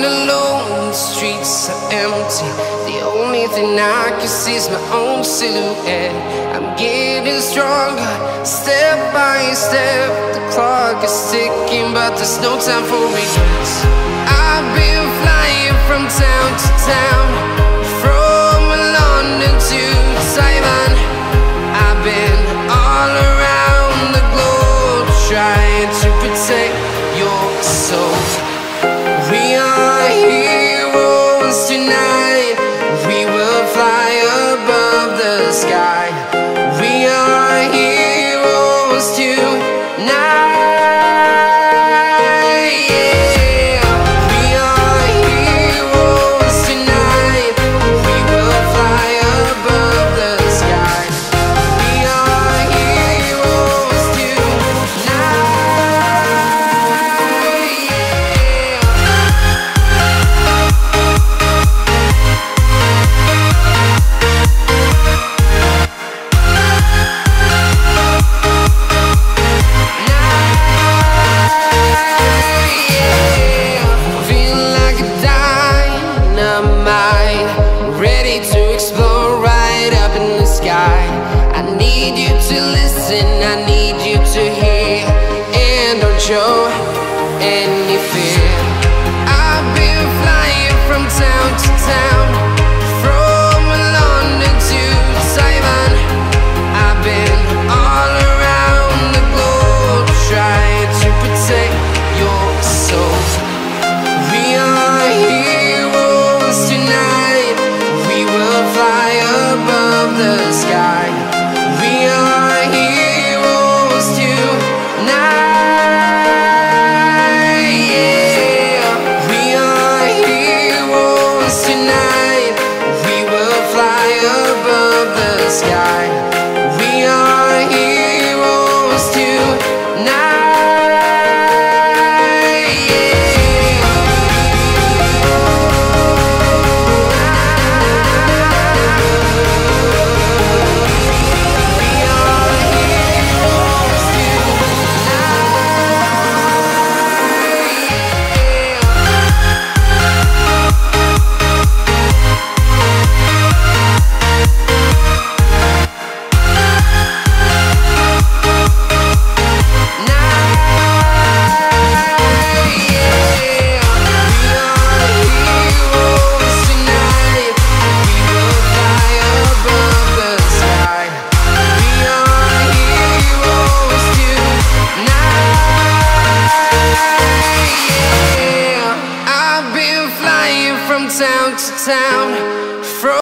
alone, the streets are empty. The only thing I can see is my own silhouette. I'm getting stronger, step by step. The clock is ticking, but there's no time for regrets. I've been flying from town to town, from London to Taiwan. I've been all around the globe, trying to protect your soul. We are heroes tonight. We will fly above the sky. We are heroes tonight. I need you to listen, I need you to hear, and don't show any fear. I've been flying from town to town, from London to Taiwan. I've been all around the globe, trying to protect your soul. We are heroes tonight. We will fly above the sky. We are heroes tonight. Yeah. We are heroes tonight. We will fly above the sky. We are heroes tonight. From town to town, from